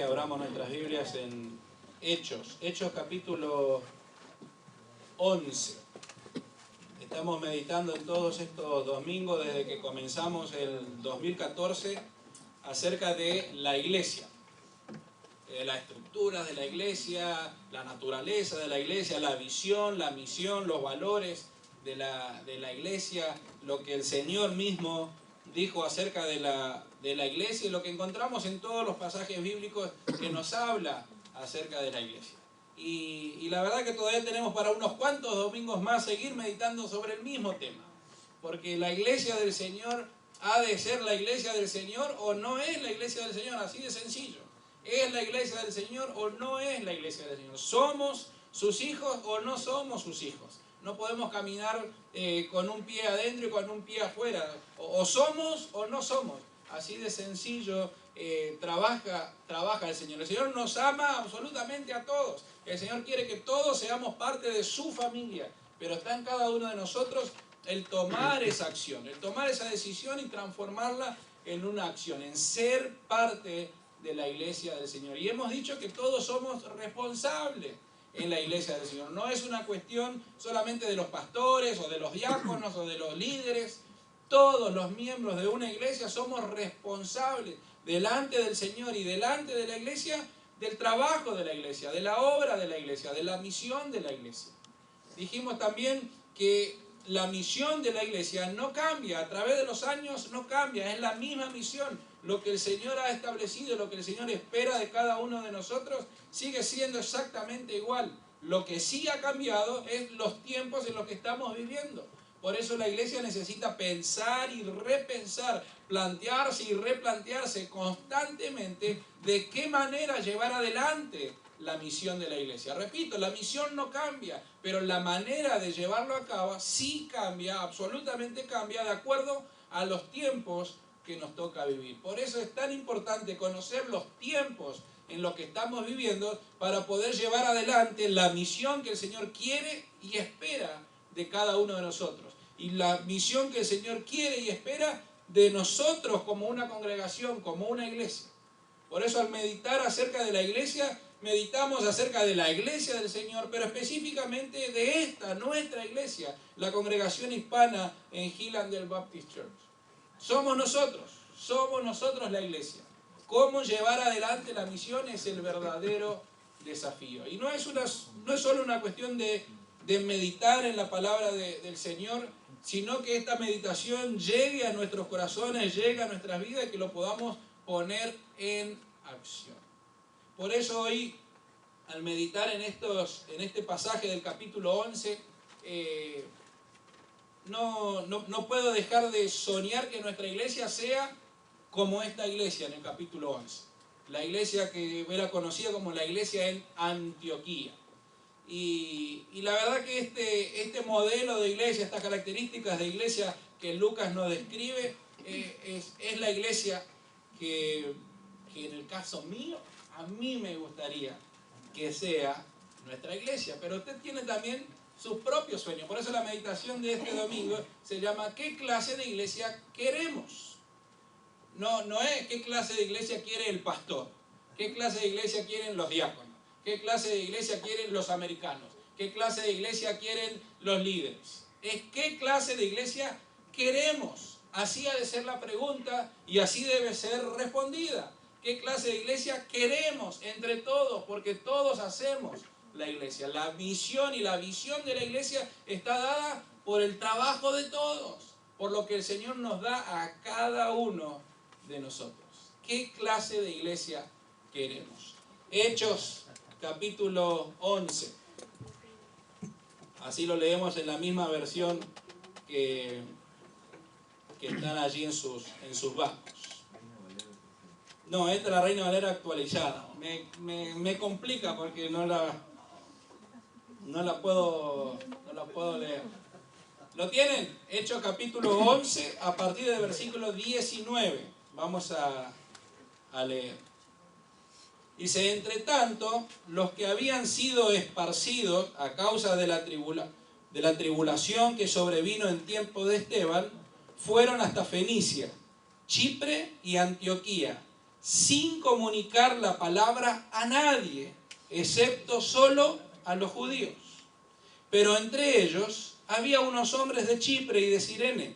Que abramos nuestras Biblias en Hechos capítulo 11. Estamos meditando en todos estos domingos desde que comenzamos el 2014 acerca de la iglesia, las estructuras de la iglesia, la naturaleza de la iglesia, la visión, la misión, los valores de la iglesia, lo que el Señor mismo dijo acerca de la iglesia y lo que encontramos en todos los pasajes bíblicos que nos habla acerca de la iglesia. Y la verdad que todavía tenemos para unos cuantos domingos más seguir meditando sobre el mismo tema. Porque la iglesia del Señor ha de ser la iglesia del Señor o no es la iglesia del Señor, así de sencillo. ¿Es la iglesia del Señor o no es la iglesia del Señor? ¿Somos sus hijos o no somos sus hijos? No podemos caminar con un pie adentro y con un pie afuera. O somos o no somos. Así de sencillo trabaja el Señor. El Señor nos ama absolutamente a todos. El Señor quiere que todos seamos parte de su familia. Pero está en cada uno de nosotros el tomar esa acción, el tomar esa decisión y transformarla en una acción, en ser parte de la iglesia del Señor. Y hemos dicho que todos somos responsables en la iglesia del Señor. No es una cuestión solamente de los pastores o de los diáconos o de los líderes. Todos los miembros de una iglesia somos responsables delante del Señor y delante de la iglesia del trabajo de la iglesia, de la obra de la iglesia, de la misión de la iglesia. Dijimos también que la misión de la iglesia no cambia, a través de los años no cambia, es la misma misión. Lo que el Señor ha establecido, lo que el Señor espera de cada uno de nosotros, sigue siendo exactamente igual. Lo que sí ha cambiado es los tiempos en los que estamos viviendo. Por eso la iglesia necesita pensar y repensar, plantearse y replantearse constantemente de qué manera llevar adelante la misión de la iglesia. Repito, la misión no cambia, pero la manera de llevarlo a cabo sí cambia, absolutamente cambia, de acuerdo a los tiempos que nos toca vivir. Por eso es tan importante conocer los tiempos en los que estamos viviendo para poder llevar adelante la misión que el Señor quiere y espera de cada uno de nosotros. Y la misión que el Señor quiere y espera de nosotros como una congregación, como una iglesia. Por eso al meditar acerca de la iglesia, meditamos acerca de la iglesia del Señor, pero específicamente de esta, nuestra iglesia, la congregación hispana en Hillandale Baptist Church. Somos nosotros la iglesia. Cómo llevar adelante la misión es el verdadero desafío. Y no es solo una cuestión de meditar en la palabra del Señor, sino que esta meditación llegue a nuestros corazones, llegue a nuestras vidas y que lo podamos poner en acción. Por eso hoy, al meditar en este pasaje del capítulo 11, no puedo dejar de soñar que nuestra iglesia sea como esta iglesia en el capítulo 11. La iglesia que era conocida como la iglesia en Antioquía. Y la verdad que este modelo de iglesia, estas características de iglesia que Lucas nos describe, es la iglesia que en el caso mío, a mí me gustaría que sea nuestra iglesia. Pero usted tiene también sus propios sueños. Por eso la meditación de este domingo se llama ¿qué clase de iglesia queremos? No es qué clase de iglesia quiere el pastor, qué clase de iglesia quieren los diáconos, qué clase de iglesia quieren los americanos, qué clase de iglesia quieren los líderes. Es qué clase de iglesia queremos. Así ha de ser la pregunta y así debe ser respondida. ¿Qué clase de iglesia queremos entre todos? Porque todos hacemos la iglesia. La misión y la visión de la iglesia está dada por el trabajo de todos, por lo que el Señor nos da a cada uno de nosotros. ¿Qué clase de iglesia queremos? Hechos capítulo 11. Así lo leemos en la misma versión que están allí en sus bancos. No, esta es la Reina Valera actualizada. Me complica porque no la puedo leer. ¿Lo tienen? Hechos capítulo 11, a partir del versículo 19. Vamos a leer. Dice, entre tanto, los que habían sido esparcidos a causa de la tribulación que sobrevino en tiempo de Esteban, fueron hasta Fenicia, Chipre y Antioquía, sin comunicar la palabra a nadie, excepto solo a los judíos. Pero entre ellos había unos hombres de Chipre y de Cirene,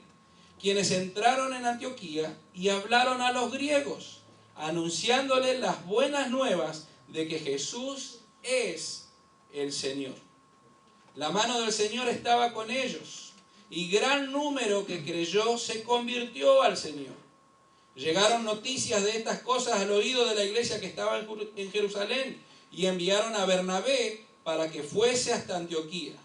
quienes entraron en Antioquía y hablaron a los griegos, anunciándoles las buenas nuevas de que Jesús es el Señor. La mano del Señor estaba con ellos, y gran número que creyó se convirtió al Señor. Llegaron noticias de estas cosas al oído de la iglesia que estaba en Jerusalén, y enviaron a Bernabé para que fuese hasta Antioquía.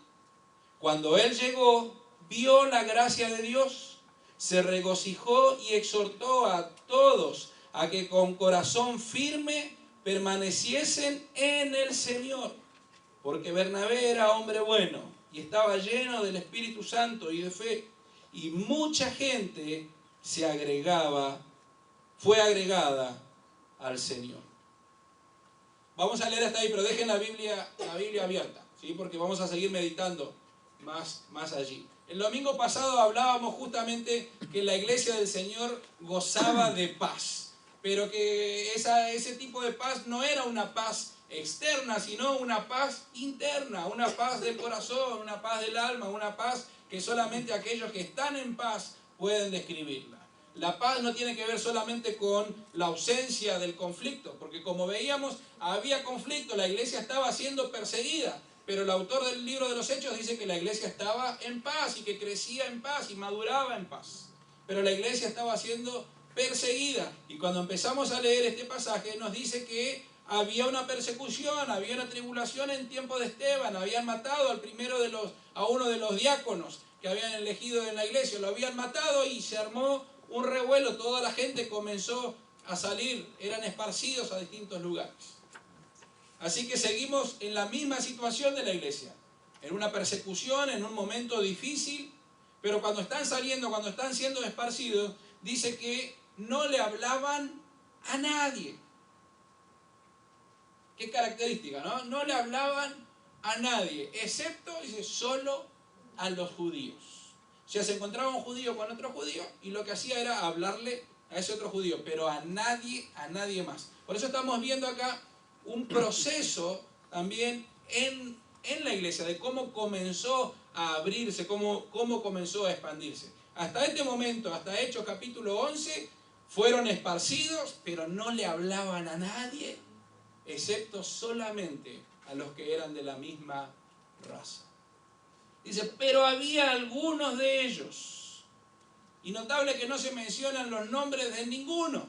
Cuando él llegó, vio la gracia de Dios, se regocijó y exhortó a todos a que con corazón firme permaneciesen en el Señor. Porque Bernabé era hombre bueno y estaba lleno del Espíritu Santo y de fe, y mucha gente fue agregada al Señor. Vamos a leer hasta ahí, pero dejen la Biblia abierta, ¿sí? Porque vamos a seguir meditando más allí. El domingo pasado hablábamos justamente que la iglesia del Señor gozaba de paz, pero que ese tipo de paz no era una paz externa, sino una paz interna, una paz del corazón, una paz del alma, una paz que solamente aquellos que están en paz pueden describirla. La paz no tiene que ver solamente con la ausencia del conflicto, porque como veíamos, había conflicto, la iglesia estaba siendo perseguida, pero el autor del libro de los Hechos dice que la iglesia estaba en paz y que crecía en paz y maduraba en paz. Pero la iglesia estaba siendo perseguida, y cuando empezamos a leer este pasaje nos dice que había una persecución, había una tribulación en tiempo de Esteban, habían matado a uno de los diáconos que habían elegido en la iglesia, lo habían matado y se armó un revuelo, toda la gente comenzó a salir, eran esparcidos a distintos lugares. Así que seguimos en la misma situación de la iglesia, en una persecución, en un momento difícil, pero cuando están saliendo, cuando están siendo esparcidos, dice que no le hablaban a nadie. Qué característica, ¿no? No le hablaban a nadie, excepto, dice, solo a los judíos. O sea, se encontraba un judío con otro judío y lo que hacía era hablarle a ese otro judío, pero a nadie más. Por eso estamos viendo acá un proceso también en la iglesia, de cómo comenzó a abrirse, cómo comenzó a expandirse. Hasta este momento, hasta Hechos capítulo 11, fueron esparcidos, pero no le hablaban a nadie, excepto solamente a los que eran de la misma raza. Dice, pero había algunos de ellos, y notable que no se mencionan los nombres de ninguno.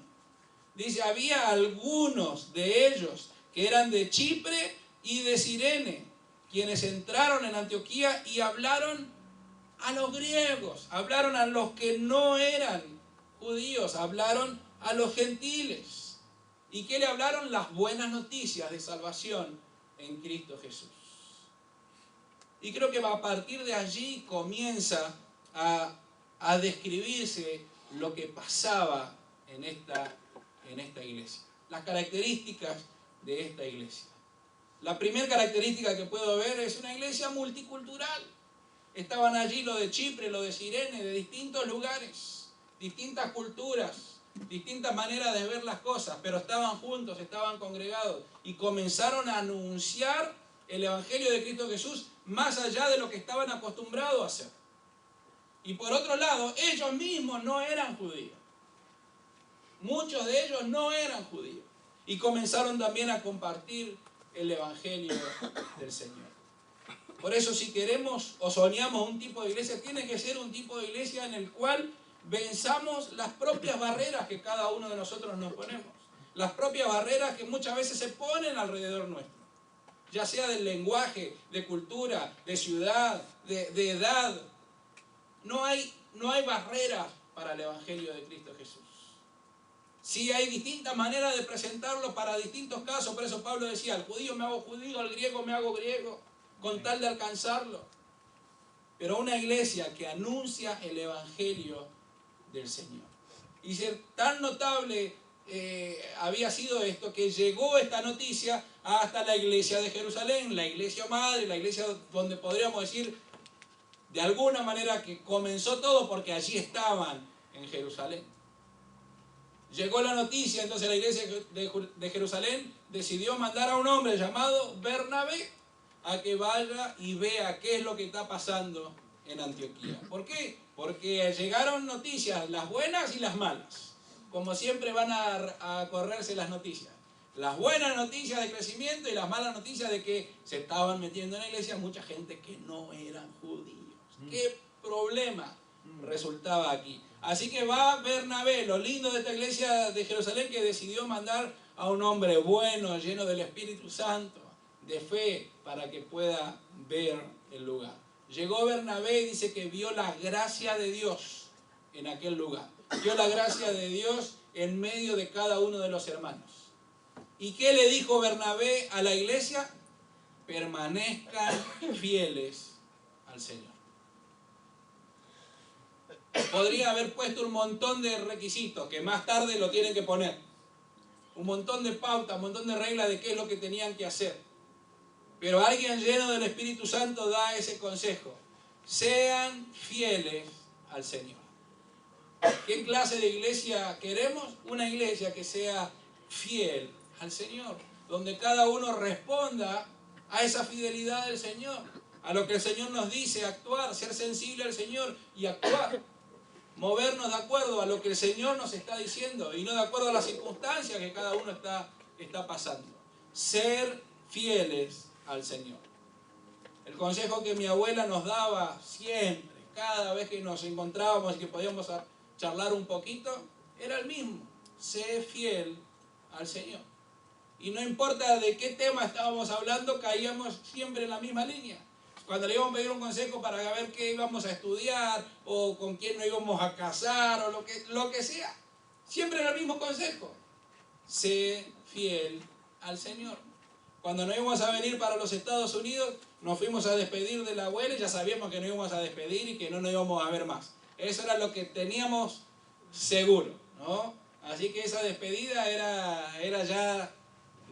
Dice, había algunos de ellos que eran de Chipre y de Cirene, quienes entraron en Antioquía y hablaron a los griegos, hablaron a los que no eran judíos, hablaron a los gentiles. ¿Y qué le hablaron? Las buenas noticias de salvación en Cristo Jesús. Y creo que a partir de allí comienza a describirse lo que pasaba en esta iglesia. Las características de esta iglesia. La primera característica que puedo ver es una iglesia multicultural. Estaban allí los de Chipre, los de Cirene, de distintos lugares, distintas culturas, distintas maneras de ver las cosas, pero estaban juntos, estaban congregados y comenzaron a anunciar el Evangelio de Cristo Jesús más allá de lo que estaban acostumbrados a hacer. Y por otro lado, ellos mismos no eran judíos. Muchos de ellos no eran judíos. Y comenzaron también a compartir el Evangelio del Señor. Por eso, si queremos o soñamos un tipo de iglesia, tiene que ser un tipo de iglesia en el cual venzamos las propias barreras que cada uno de nosotros nos ponemos. Las propias barreras que muchas veces se ponen alrededor nuestro. Ya sea del lenguaje, de cultura, de ciudad, de edad. No hay barreras para el Evangelio de Cristo Jesús. Sí hay distintas maneras de presentarlo para distintos casos. Por eso Pablo decía, al judío me hago judío, al griego me hago griego, con tal de alcanzarlo. Pero una iglesia que anuncia el Evangelio del Señor. Y tan notable había sido esto, que llegó esta noticia hasta la iglesia de Jerusalén, la iglesia madre, la iglesia donde podríamos decir de alguna manera que comenzó todo, porque allí estaban en Jerusalén. Llegó la noticia, entonces la iglesia de Jerusalén decidió mandar a un hombre llamado Bernabé a que vaya y vea qué es lo que está pasando en Antioquía. ¿Por qué? Porque llegaron noticias, las buenas y las malas. Como siempre van a correrse las noticias. Las buenas noticias de crecimiento y las malas noticias de que se estaban metiendo en la iglesia mucha gente que no eran judíos. ¿Qué problema resultaba aquí? Así que va Bernabé, lo lindo de esta iglesia de Jerusalén, que decidió mandar a un hombre bueno, lleno del Espíritu Santo, de fe, para que pueda ver el lugar. Llegó Bernabé y dice que vio la gracia de Dios en aquel lugar. Vio la gracia de Dios en medio de cada uno de los hermanos. ¿Y qué le dijo Bernabé a la iglesia? Permanezcan fieles al Señor. Podría haber puesto un montón de requisitos que más tarde lo tienen que poner. Un montón de pautas, un montón de reglas de qué es lo que tenían que hacer. Pero alguien lleno del Espíritu Santo da ese consejo. Sean fieles al Señor. ¿Qué clase de iglesia queremos? Una iglesia que sea fiel al Señor, donde cada uno responda a esa fidelidad del Señor, a lo que el Señor nos dice, actuar, ser sensible al Señor y actuar, movernos de acuerdo a lo que el Señor nos está diciendo y no de acuerdo a las circunstancias que cada uno está pasando. Ser fieles al Señor. El consejo que mi abuela nos daba siempre, cada vez que nos encontrábamos y que podíamos charlar un poquito, era el mismo: sé fiel al Señor. Y no importa de qué tema estábamos hablando, caíamos siempre en la misma línea. Cuando le íbamos a pedir un consejo para ver qué íbamos a estudiar, o con quién nos íbamos a casar, o lo que sea, siempre era el mismo consejo: sé fiel al Señor. Cuando nos íbamos a venir para los Estados Unidos, nos fuimos a despedir de la abuela y ya sabíamos que nos íbamos a despedir y que no nos íbamos a ver más. Eso era lo que teníamos seguro, ¿no? Así que esa despedida era ya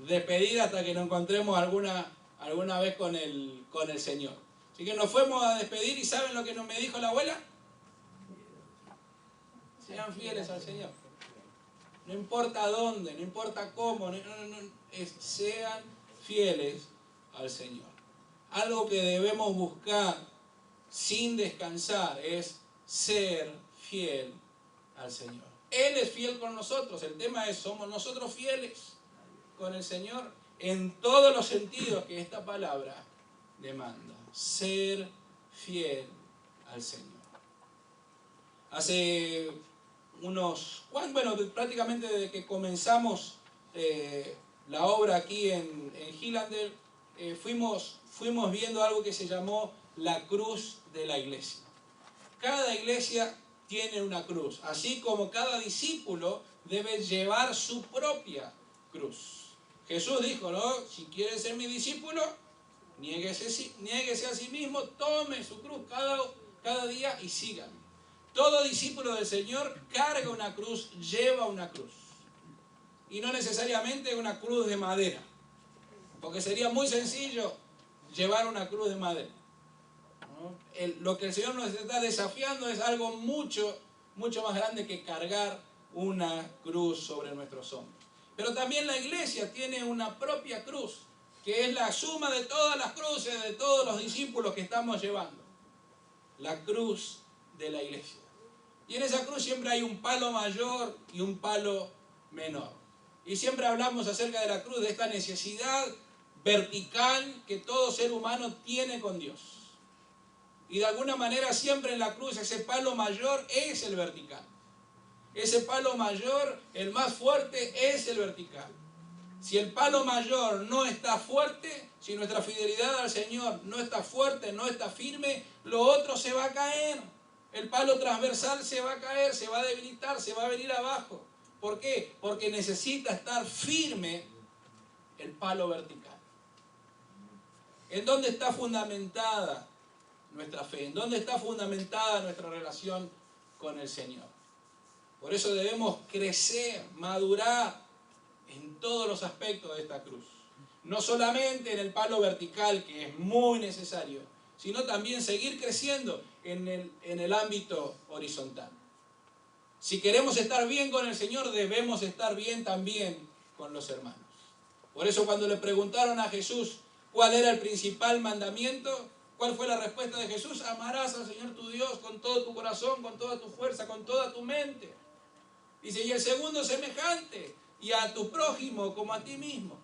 despedida hasta que nos encontremos alguna vez con el Señor. Así que nos fuimos a despedir y ¿saben lo que me dijo la abuela? Sean fieles al Señor. No importa dónde, no importa cómo, sean fieles al Señor. Algo que debemos buscar sin descansar es ser fiel al Señor. Él es fiel con nosotros. El tema es, ¿somos nosotros fieles con el Señor? En todos los sentidos que esta palabra demanda. Ser fiel al Señor. Hace prácticamente desde que comenzamos la obra aquí en Highlander, fuimos viendo algo que se llamó la cruz de la iglesia. Cada iglesia tiene una cruz, así como cada discípulo debe llevar su propia cruz. Jesús dijo, ¿no? Si quiere ser mi discípulo, niéguese a sí mismo, tome su cruz cada día y sígame. Todo discípulo del Señor carga una cruz, lleva una cruz. Y no necesariamente una cruz de madera, porque sería muy sencillo llevar una cruz de madera. Lo que el Señor nos está desafiando es algo mucho, mucho más grande que cargar una cruz sobre nuestros hombros. Pero también la iglesia tiene una propia cruz, que es la suma de todas las cruces de todos los discípulos que estamos llevando. La cruz de la iglesia. Y en esa cruz siempre hay un palo mayor y un palo menor. Y siempre hablamos acerca de la cruz, de esta necesidad vertical que todo ser humano tiene con Dios. Y de alguna manera siempre en la cruz ese palo mayor es el vertical. Ese palo mayor, el más fuerte, es el vertical. Si el palo mayor no está fuerte, si nuestra fidelidad al Señor no está fuerte, no está firme, lo otro se va a caer. El palo transversal se va a caer, se va a debilitar, se va a venir abajo. ¿Por qué? Porque necesita estar firme el palo vertical. ¿En dónde está fundamentada nuestra fe? ¿En dónde está fundamentada nuestra relación con el Señor? Por eso debemos crecer, madurar en todos los aspectos de esta cruz. No solamente en el palo vertical, que es muy necesario, sino también seguir creciendo en el ámbito horizontal. Si queremos estar bien con el Señor, debemos estar bien también con los hermanos. Por eso cuando le preguntaron a Jesús cuál era el principal mandamiento, ¿cuál fue la respuesta de Jesús? Amarás al Señor tu Dios con todo tu corazón, con toda tu fuerza, con toda tu mente. Dice, y el segundo semejante, y a tu prójimo como a ti mismo.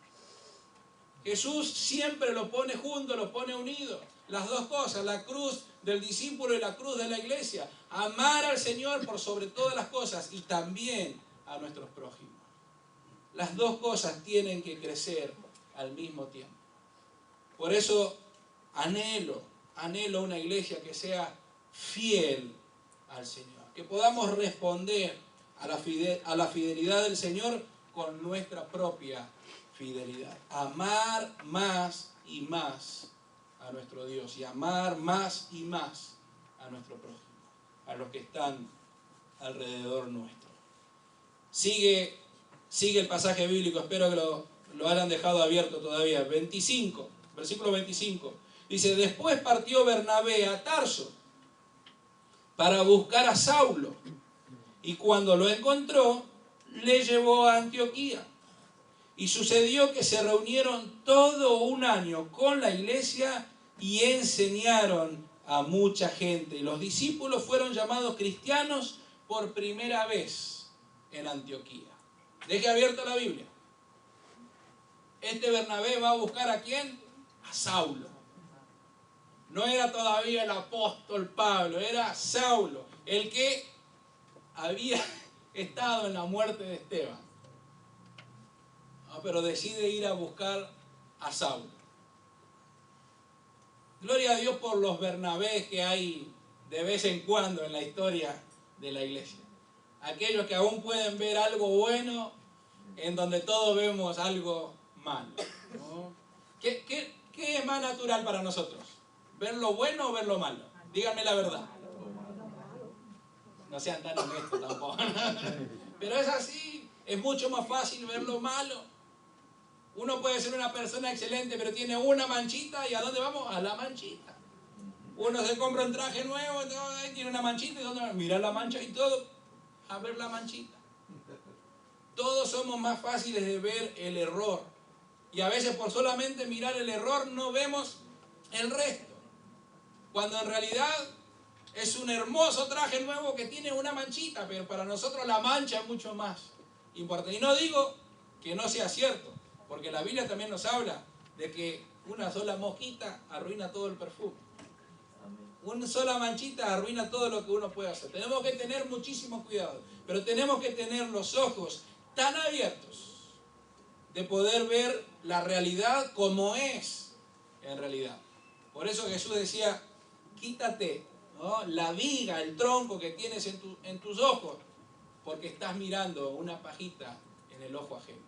Jesús siempre lo pone junto, lo pone unido. Las dos cosas, la cruz del discípulo y la cruz de la iglesia. Amar al Señor por sobre todas las cosas y también a nuestros prójimos. Las dos cosas tienen que crecer al mismo tiempo. Por eso anhelo una iglesia que sea fiel al Señor. Que podamos responder a la fidelidad del Señor con nuestra propia fidelidad. Amar más y más a nuestro Dios y amar más y más a nuestro prójimo, a los que están alrededor nuestro. Sigue el pasaje bíblico, espero que lo hayan dejado abierto todavía. 25, versículo 25. Dice, después partió Bernabé a Tarso para buscar a Saulo, y cuando lo encontró, le llevó a Antioquía. Y sucedió que se reunieron todo un año con la iglesia y enseñaron a mucha gente. Y los discípulos fueron llamados cristianos por primera vez en Antioquía. Deje abierta la Biblia. Este Bernabé va a buscar ¿a quién? A Saulo. No era todavía el apóstol Pablo, era Saulo, el que había estado en la muerte de Esteban. No, pero decide ir a buscar a Saulo. Gloria a Dios por los Bernabés que hay de vez en cuando en la historia de la iglesia. Aquellos que aún pueden ver algo bueno en donde todos vemos algo malo, ¿no? ¿Qué es más natural para nosotros? ¿Ver lo bueno o ver lo malo? Díganme la verdad. No sean tan honestos tampoco. Pero es así, es mucho más fácil ver lo malo. Uno puede ser una persona excelente, pero tiene una manchita, ¿y a dónde vamos? A la manchita. Uno se compra un traje nuevo, tiene una manchita, ¿y dónde? Mira la mancha y todo, a ver la manchita. Todos somos más fáciles de ver el error. Y a veces por solamente mirar el error no vemos el resto. Cuando en realidad es un hermoso traje nuevo que tiene una manchita, pero para nosotros la mancha es mucho más importante. Y no digo que no sea cierto, porque la Biblia también nos habla de que una sola mosquita arruina todo el perfume. Una sola manchita arruina todo lo que uno puede hacer. Tenemos que tener muchísimo cuidado, pero tenemos que tener los ojos tan abiertos de poder ver la realidad como es en realidad. Por eso Jesús decía, quítate, ¿no?, la viga, el tronco que tienes en tus ojos, porque estás mirando una pajita en el ojo ajeno.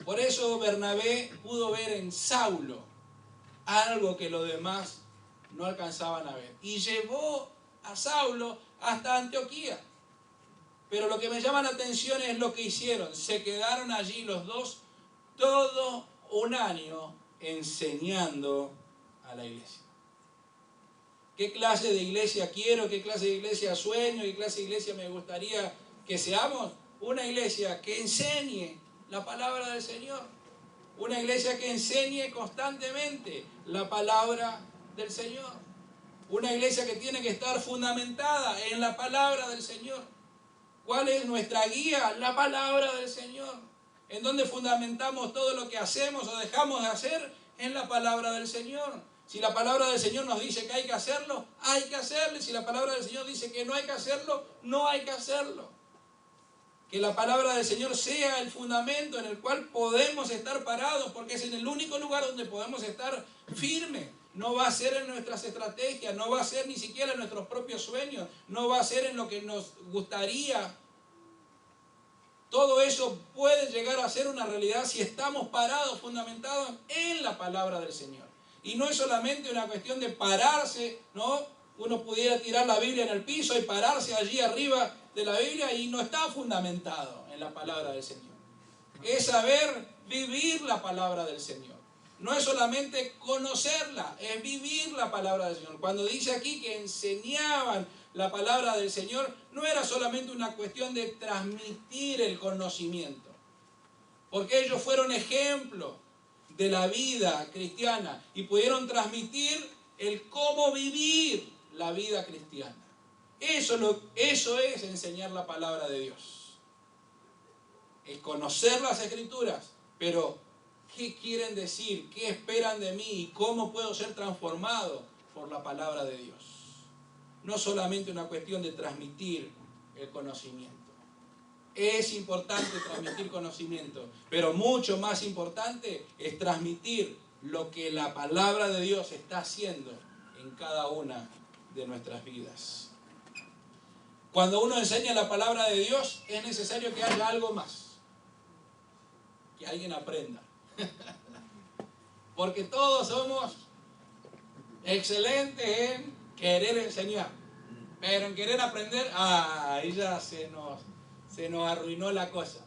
Por eso Bernabé pudo ver en Saulo algo que los demás no alcanzaban a ver. Y llevó a Saulo hasta Antioquía. Pero lo que me llama la atención es lo que hicieron. Se quedaron allí los dos todo un año enseñando a la iglesia. ¿Qué clase de iglesia quiero? ¿Qué clase de iglesia sueño? ¿Qué clase de iglesia me gustaría que seamos? Una iglesia que enseñe la palabra del Señor. Una iglesia que enseñe constantemente la palabra del Señor. Una iglesia que tiene que estar fundamentada en la palabra del Señor. ¿Cuál es nuestra guía? La palabra del Señor. ¿En dónde fundamentamos todo lo que hacemos o dejamos de hacer? En la palabra del Señor. Si la palabra del Señor nos dice que hay que hacerlo, hay que hacerlo. Y si la palabra del Señor dice que no hay que hacerlo, no hay que hacerlo. Que la palabra del Señor sea el fundamento en el cual podemos estar parados, porque es en el único lugar donde podemos estar firmes. No va a ser en nuestras estrategias, no va a ser ni siquiera en nuestros propios sueños, no va a ser en lo que nos gustaría. Todo eso puede llegar a ser una realidad si estamos parados, fundamentados en la palabra del Señor. Y no es solamente una cuestión de pararse, ¿no? Uno pudiera tirar la Biblia en el piso y pararse allí arriba de la Biblia y no está fundamentado en la palabra del Señor. Es saber vivir la palabra del Señor. No es solamente conocerla, es vivir la palabra del Señor. Cuando dice aquí que enseñaban la palabra del Señor, no era solamente una cuestión de transmitir el conocimiento, porque ellos fueron ejemplo de la vida cristiana y pudieron transmitir el cómo vivir la vida cristiana. Eso es enseñar la palabra de Dios. Es conocer las Escrituras, pero ¿qué quieren decir? ¿Qué esperan de mí? ¿Y cómo puedo ser transformado por la palabra de Dios? No solamente una cuestión de transmitir el conocimiento. Es importante transmitir conocimiento, pero mucho más importante es transmitir lo que la palabra de Dios está haciendo en cada una de nuestras vidas. Cuando uno enseña la palabra de Dios, es necesario que haya algo más, que alguien aprenda. Porque todos somos excelentes en querer enseñar, pero en querer aprender, ahí ya se nos arruinó la cosa.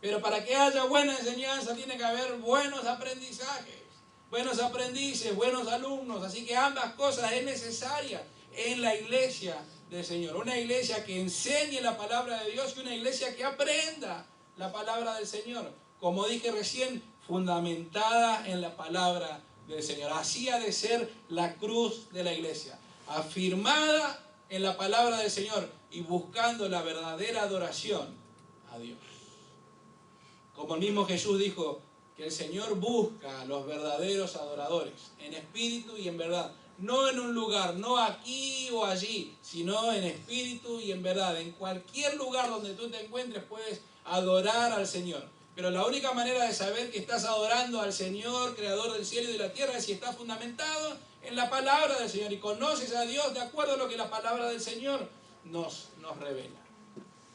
Pero para que haya buena enseñanza tiene que haber buenos aprendizajes, buenos aprendices, buenos alumnos. Así que ambas cosas es necesaria en la iglesia del Señor. Una iglesia que enseñe la palabra de Dios y una iglesia que aprenda la palabra del Señor. Como dije recién, fundamentada en la palabra del Señor. Así ha de ser la cruz de la iglesia. Afirmada en la palabra del Señor y buscando la verdadera adoración a Dios. Como el mismo Jesús dijo que el Señor busca a los verdaderos adoradores, en espíritu y en verdad. No en un lugar, no aquí o allí, sino en espíritu y en verdad. En cualquier lugar donde tú te encuentres puedes adorar al Señor. Pero la única manera de saber que estás adorando al Señor, creador del cielo y de la tierra, es si estás fundamentado en la palabra del Señor y conoces a Dios de acuerdo a lo que la palabra del Señor nos revela.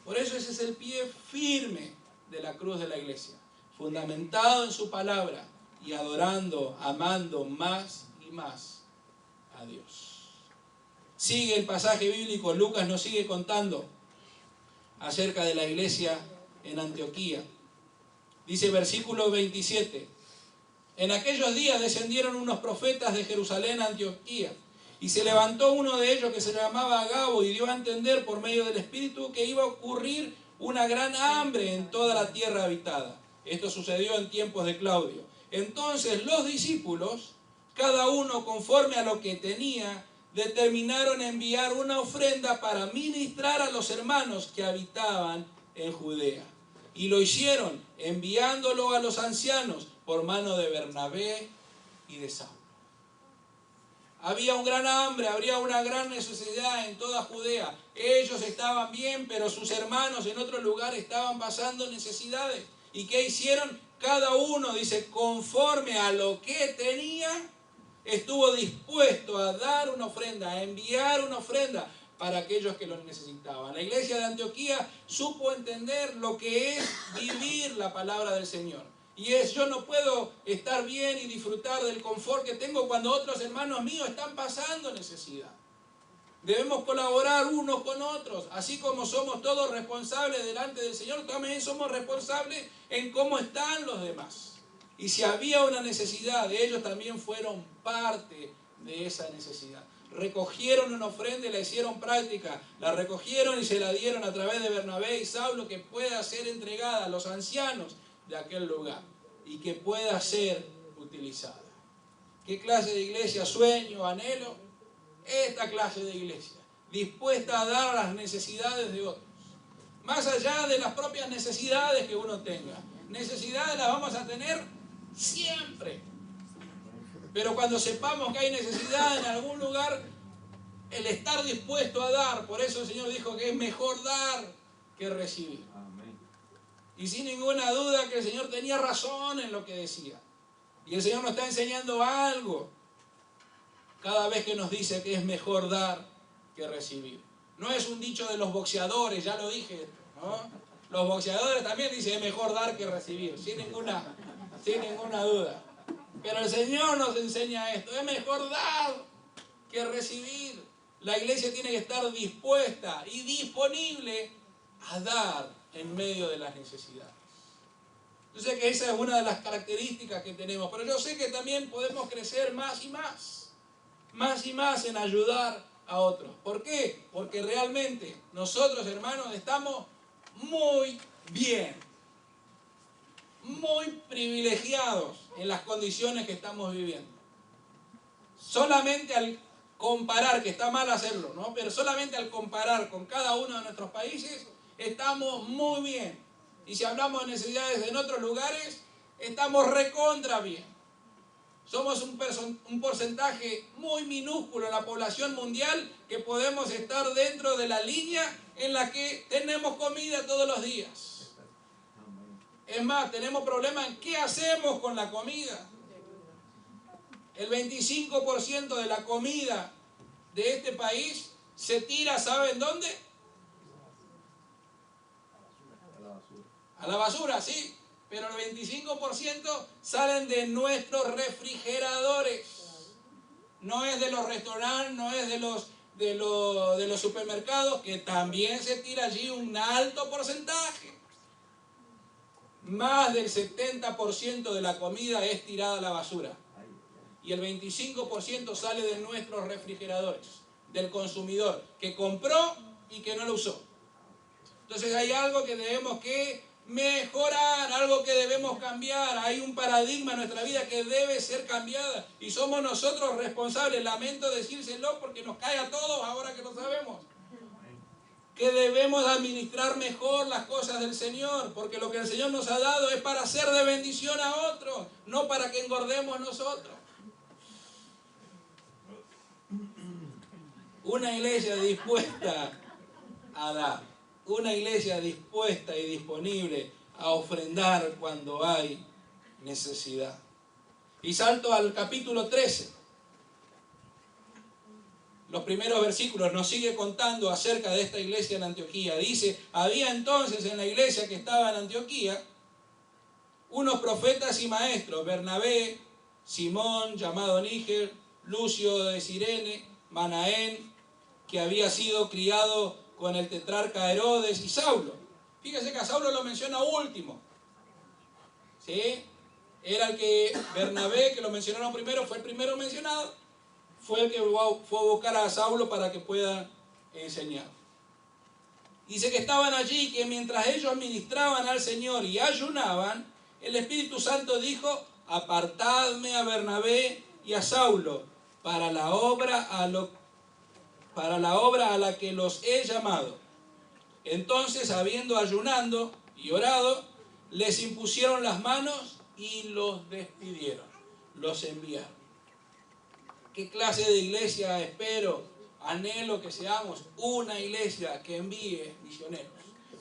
Por eso ese es el pie firme de la cruz de la iglesia, fundamentado en su palabra y adorando, amando más y más a Dios. Sigue el pasaje bíblico, Lucas nos sigue contando acerca de la iglesia en Antioquía. Dice versículo 27, en aquellos días descendieron unos profetas de Jerusalén a Antioquía, y se levantó uno de ellos que se llamaba Agabo y dio a entender por medio del Espíritu que iba a ocurrir una gran hambre en toda la tierra habitada. Esto sucedió en tiempos de Claudio. Entonces los discípulos, cada uno conforme a lo que tenía, determinaron enviar una ofrenda para ministrar a los hermanos que habitaban en Judea. Y lo hicieron enviándolo a los ancianos por mano de Bernabé y de Saulo. Había un gran hambre, habría una gran necesidad en toda Judea. Ellos estaban bien, pero sus hermanos en otro lugar estaban pasando necesidades. ¿Y qué hicieron? Cada uno, dice, conforme a lo que tenía, estuvo dispuesto a dar una ofrenda, a enviar una ofrenda para aquellos que lo necesitaban. La iglesia de Antioquía supo entender lo que es vivir la palabra del Señor. Y es, yo no puedo estar bien y disfrutar del confort que tengo cuando otros hermanos míos están pasando necesidad. Debemos colaborar unos con otros, así como somos todos responsables delante del Señor, también somos responsables en cómo están los demás. Y si había una necesidad, ellos también fueron parte de esa necesidad. Recogieron una ofrenda y la hicieron práctica, la recogieron y se la dieron a través de Bernabé y Saulo, que pueda ser entregada a los ancianos de aquel lugar y que pueda ser utilizada. ¿Qué clase de iglesia sueño, anhelo? Esta clase de iglesia, dispuesta a dar las necesidades de otros, más allá de las propias necesidades que uno tenga. Necesidades las vamos a tener siempre, pero cuando sepamos que hay necesidad en algún lugar, el estar dispuesto a dar. Por eso el Señor dijo que es mejor dar que recibir. Y sin ninguna duda que el Señor tenía razón en lo que decía. Y el Señor nos está enseñando algo cada vez que nos dice que es mejor dar que recibir. No es un dicho de los boxeadores, ya lo dije, ¿no? Los boxeadores también dicen es mejor dar que recibir, sin ninguna duda. Pero el Señor nos enseña esto, es mejor dar que recibir. La iglesia tiene que estar dispuesta y disponible a dar en medio de las necesidades. Yo sé que esa es una de las características que tenemos, pero yo sé que también podemos crecer más y más en ayudar a otros. ¿Por qué? Porque realmente nosotros, hermanos, estamos muy bien, muy privilegiados en las condiciones que estamos viviendo. Solamente al comparar, que está mal hacerlo, ¿no? Pero solamente al comparar con cada uno de nuestros países, estamos muy bien. Y si hablamos de necesidades en otros lugares, estamos recontra bien. Somos un porcentaje muy minúsculo en la población mundial que podemos estar dentro de la línea en la que tenemos comida todos los días. Es más, tenemos problemas en qué hacemos con la comida. El 25% de la comida de este país se tira, ¿saben dónde? A la basura, sí. Pero el 25% salen de nuestros refrigeradores. No es de los restaurantes, no es de los supermercados, que también se tira allí un alto porcentaje. Más del 70% de la comida es tirada a la basura. Y el 25% sale de nuestros refrigeradores, del consumidor, que compró y que no lo usó. Entonces hay algo que debemos que mejorar, algo que debemos cambiar. Hay un paradigma en nuestra vida que debe ser cambiada y somos nosotros responsables. Lamento decírselo porque nos cae a todos ahora que lo sabemos. Que debemos administrar mejor las cosas del Señor, porque lo que el Señor nos ha dado es para ser de bendición a otros, no para que engordemos nosotros. Una iglesia dispuesta a dar, una iglesia dispuesta y disponible a ofrendar cuando hay necesidad. Y salto al capítulo 13. Los primeros versículos nos sigue contando acerca de esta iglesia en Antioquía. Dice, había entonces en la iglesia que estaba en Antioquía unos profetas y maestros, Bernabé, Simón, llamado Níger, Lucio de Cirene, Manaén, que había sido criado con el tetrarca Herodes, y Saulo. Fíjese que a Saulo lo menciona último. ¿Sí? Era el que Bernabé, que lo mencionaron primero, fue el primero mencionado. Fue el que fue a buscar a Saulo para que pueda enseñar. Dice que estaban allí, que mientras ellos ministraban al Señor y ayunaban, el Espíritu Santo dijo, apartadme a Bernabé y a Saulo para la obra a la que los he llamado. Entonces, habiendo ayunado y orado, les impusieron las manos y los despidieron, los enviaron. ¿Qué clase de iglesia espero? Anhelo que seamos una iglesia que envíe misioneros,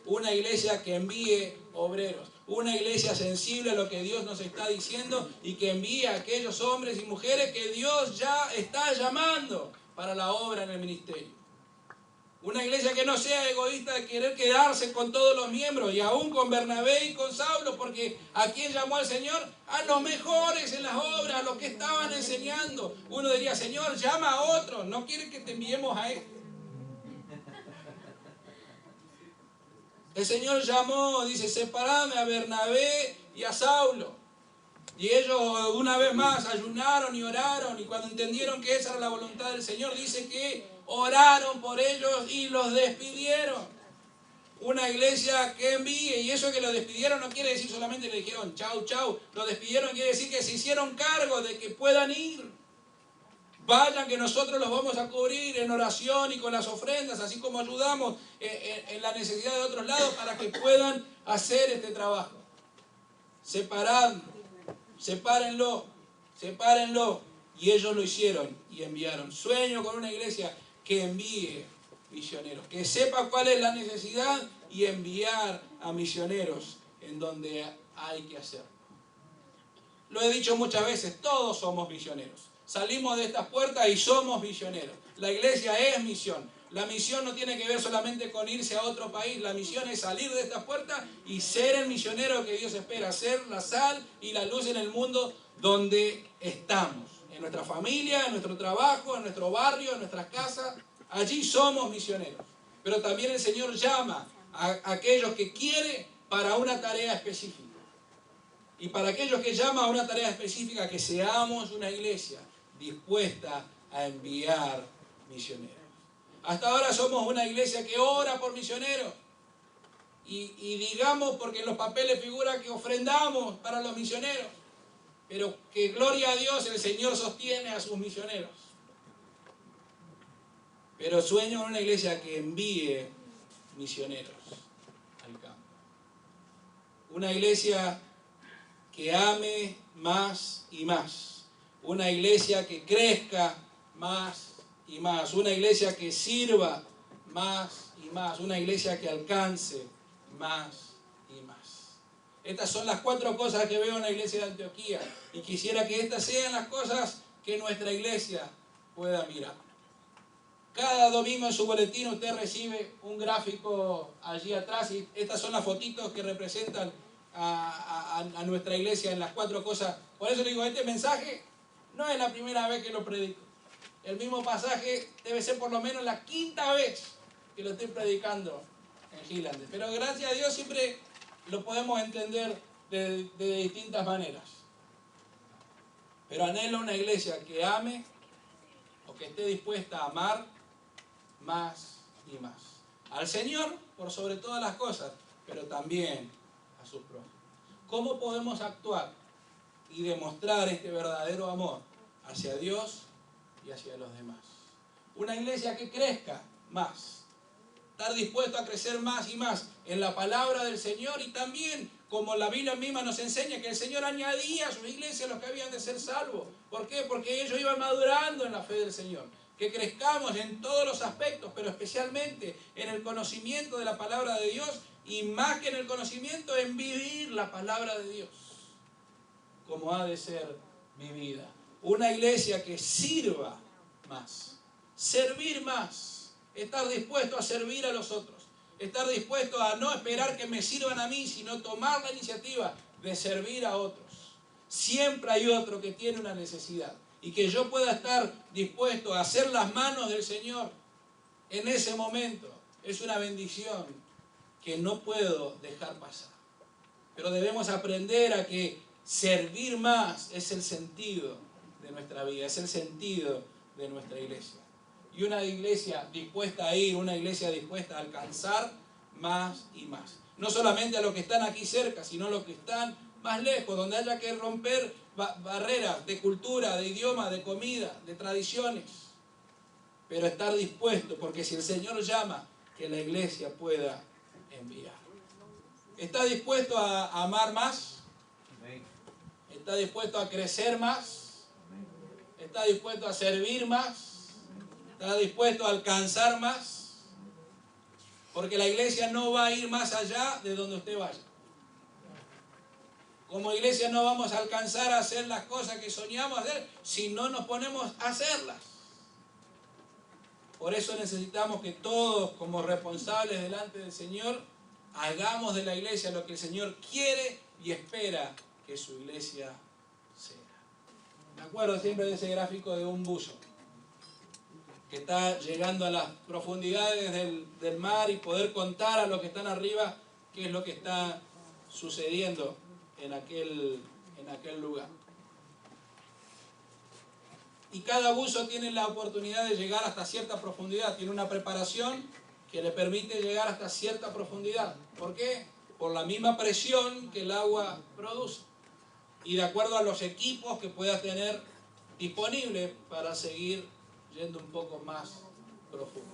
una iglesia que envíe obreros, una iglesia sensible a lo que Dios nos está diciendo y que envíe a aquellos hombres y mujeres que Dios ya está llamando para la obra en el ministerio. Una iglesia que no sea egoísta de querer quedarse con todos los miembros y aún con Bernabé y con Saulo, porque ¿a quién llamó el Señor? A los mejores en las obras, a los que estaban enseñando. Uno diría, Señor, llama a otros, no quiere que te enviemos a este. El Señor llamó, dice, separadme a Bernabé y a Saulo. Y ellos una vez más ayunaron y oraron, y cuando entendieron que esa era la voluntad del Señor, dice que oraron por ellos y los despidieron. Una iglesia que envíe, y eso que los despidieron no quiere decir solamente le dijeron chau, chau. Los despidieron quiere decir que se hicieron cargo de que puedan ir. Vayan, que nosotros los vamos a cubrir en oración y con las ofrendas, así como ayudamos en la necesidad de otros lados para que puedan hacer este trabajo. Sepárenlo. Y ellos lo hicieron y enviaron. Sueño con una iglesia que envíe misioneros, que sepa cuál es la necesidad y enviar a misioneros en donde hay que hacerlo. Lo he dicho muchas veces, todos somos misioneros. Salimos de estas puertas y somos misioneros. La iglesia es misión. La misión no tiene que ver solamente con irse a otro país. La misión es salir de estas puertas y ser el misionero que Dios espera. Ser la sal y la luz en el mundo donde estamos. En nuestra familia, en nuestro trabajo, en nuestro barrio, en nuestras casas. Allí somos misioneros. Pero también el Señor llama a aquellos que quiere para una tarea específica. Y para aquellos que llama a una tarea específica, que seamos una iglesia dispuesta a enviar misioneros. Hasta ahora somos una iglesia que ora por misioneros. Y digamos, porque en los papeles figura que ofrendamos para los misioneros. Pero que gloria a Dios, el Señor sostiene a sus misioneros. Pero sueño en una iglesia que envíe misioneros al campo. Una iglesia que ame más y más. Una iglesia que crezca más y más. Una iglesia que sirva más y más. Una iglesia que alcance más y más. Estas son las 4 cosas que veo en la iglesia de Antioquía. Y quisiera que estas sean las cosas que nuestra iglesia pueda mirar. Cada domingo en su boletín usted recibe un gráfico allí atrás y estas son las fotitos que representan a nuestra iglesia en las 4 cosas. Por eso le digo, este mensaje no es la primera vez que lo predico. El mismo pasaje debe ser por lo menos la 5ª vez que lo estoy predicando en Highlander. Pero gracias a Dios siempre lo podemos entender de distintas maneras. Pero anhelo una iglesia que ame o que esté dispuesta a amar más y más. Al Señor por sobre todas las cosas, pero también a sus prójimos. ¿Cómo podemos actuar y demostrar este verdadero amor hacia Dios y hacia los demás? Una iglesia que crezca más. Estar dispuesto a crecer más y más en la palabra del Señor y también, como la Biblia misma nos enseña, que el Señor añadía a sus iglesias los que habían de ser salvos. ¿Por qué? Porque ellos iban madurando en la fe del Señor. Que crezcamos en todos los aspectos, pero especialmente en el conocimiento de la palabra de Dios y más que en el conocimiento, en vivir la palabra de Dios como ha de ser vivida. Una iglesia que sirva más, servir más, estar dispuesto a servir a los otros, estar dispuesto a no esperar que me sirvan a mí, sino tomar la iniciativa de servir a otros. Siempre hay otro que tiene una necesidad. Y que yo pueda estar dispuesto a hacer las manos del Señor en ese momento es una bendición que no puedo dejar pasar. Pero debemos aprender a que servir más es el sentido de nuestra vida, es el sentido de nuestra iglesia. Y una iglesia dispuesta a ir, una iglesia dispuesta a alcanzar más y más. No solamente a los que están aquí cerca, sino a los que están más lejos, donde haya que romper barreras de cultura, de idioma, de comida, de tradiciones. Pero estar dispuesto, porque si el Señor llama, que la iglesia pueda enviar. ¿Está dispuesto a amar más? ¿Está dispuesto a crecer más? ¿Está dispuesto a servir más? ¿Está dispuesto a alcanzar más? Porque la iglesia no va a ir más allá de donde usted vaya. Como iglesia no vamos a alcanzar a hacer las cosas que soñamos hacer si no nos ponemos a hacerlas. Por eso necesitamos que todos, como responsables delante del Señor, hagamos de la iglesia lo que el Señor quiere y espera que su iglesia sea. Me acuerdo siempre de ese gráfico de un buzo que está llegando a las profundidades del mar y poder contar a los que están arriba qué es lo que está sucediendo en aquel lugar. Y cada buzo tiene la oportunidad de llegar hasta cierta profundidad, tiene una preparación que le permite llegar hasta cierta profundidad. ¿Por qué? Por la misma presión que el agua produce y de acuerdo a los equipos que pueda tener disponibles para seguir yendo un poco más profundo.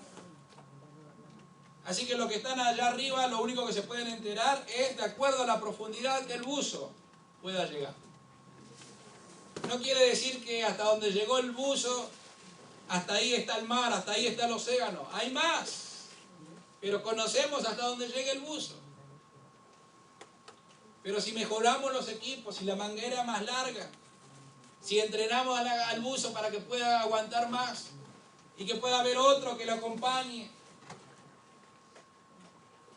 Así que los que están allá arriba, lo único que se pueden enterar es de acuerdo a la profundidad que el buzo pueda llegar. No quiere decir que hasta donde llegó el buzo, hasta ahí está el mar, hasta ahí está el océano. Hay más, pero conocemos hasta donde llega el buzo. Pero si mejoramos los equipos, si la manguera es más larga, si entrenamos al buzo para que pueda aguantar más y que pueda haber otro que lo acompañe,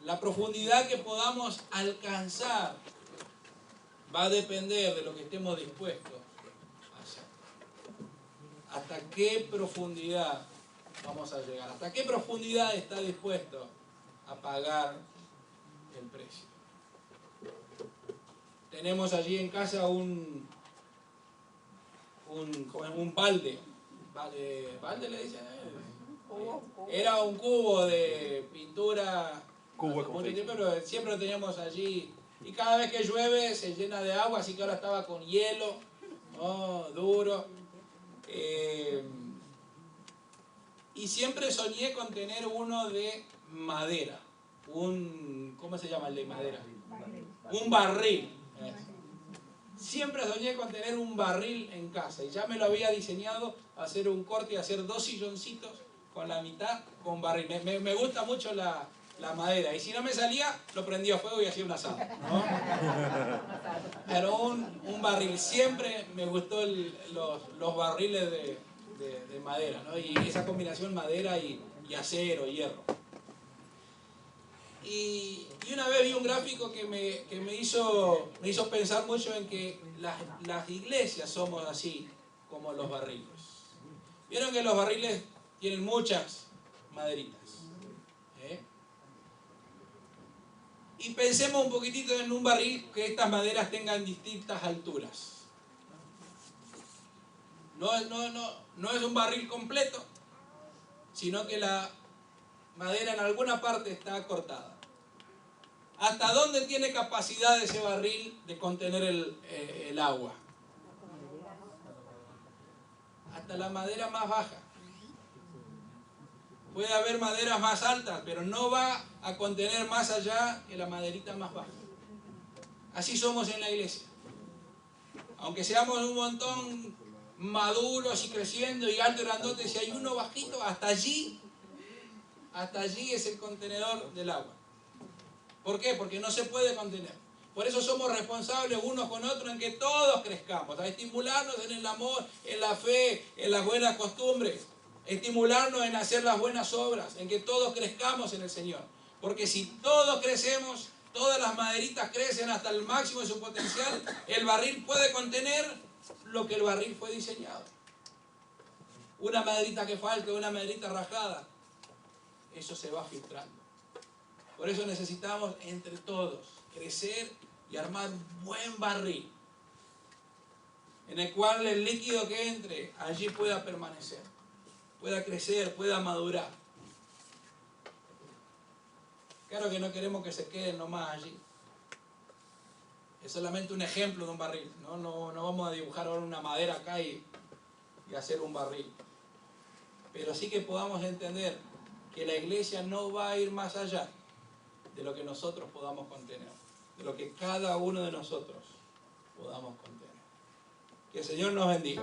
la profundidad que podamos alcanzar va a depender de lo que estemos dispuestos a hacer. ¿Hasta qué profundidad vamos a llegar? ¿Hasta qué profundidad está dispuesto a pagar el precio? Tenemos allí en casa un balde. ¿Balde le dicen? Era un cubo de pintura, Cubo hace con mucho Facebook. tiempo, pero siempre lo teníamos allí. Y cada vez que llueve se llena de agua, así que ahora estaba con hielo, ¿no? Duro. Y siempre soñé con tener uno de madera. ¿Cómo se llama el de madera? Un barril. Siempre soñé con tener un barril en casa. Y ya me lo había diseñado, hacer un corte y hacer 2 silloncitos con la mitad con barril. Me gusta mucho la madera. Y si no me salía, lo prendía a fuego y hacía un asado, ¿no? Pero un barril. Siempre me gustó los barriles de madera, ¿no? Y esa combinación madera y acero, hierro. Y una vez vi un gráfico que me hizo pensar mucho en que las iglesias somos así como los barriles. Vieron que los barriles tienen muchas maderitas. Y pensemos un poquitito en un barril que estas maderas tengan distintas alturas. No es un barril completo, sino que la madera en alguna parte está cortada. ¿Hasta dónde tiene capacidad ese barril de contener el agua? Hasta la madera más baja. Puede haber maderas más altas, pero no va a contener más allá que la maderita más baja. Así somos en la iglesia. Aunque seamos un montón maduros y creciendo y altos y grandotes, si hay uno bajito, hasta allí es el contenedor del agua. ¿Por qué? Porque no se puede contener. Por eso somos responsables unos con otros en que todos crezcamos, a estimularnos en el amor, en la fe, en las buenas costumbres, estimularnos en hacer las buenas obras, en que todos crezcamos en el Señor. Porque si todos crecemos, todas las maderitas crecen hasta el máximo de su potencial, el barril puede contener lo que el barril fue diseñado. Una maderita que falte, una maderita rajada, eso se va filtrando. Por eso necesitamos entre todos crecer y armar un buen barril en el cual el líquido que entre allí pueda permanecer, pueda crecer, pueda madurar. Claro que no queremos que se queden nomás allí. Es solamente un ejemplo de un barril. No vamos a dibujar ahora una madera acá y hacer un barril. Pero sí que podamos entender que la iglesia no va a ir más allá de lo que nosotros podamos contener, de lo que cada uno de nosotros podamos contener. Que el Señor nos bendiga.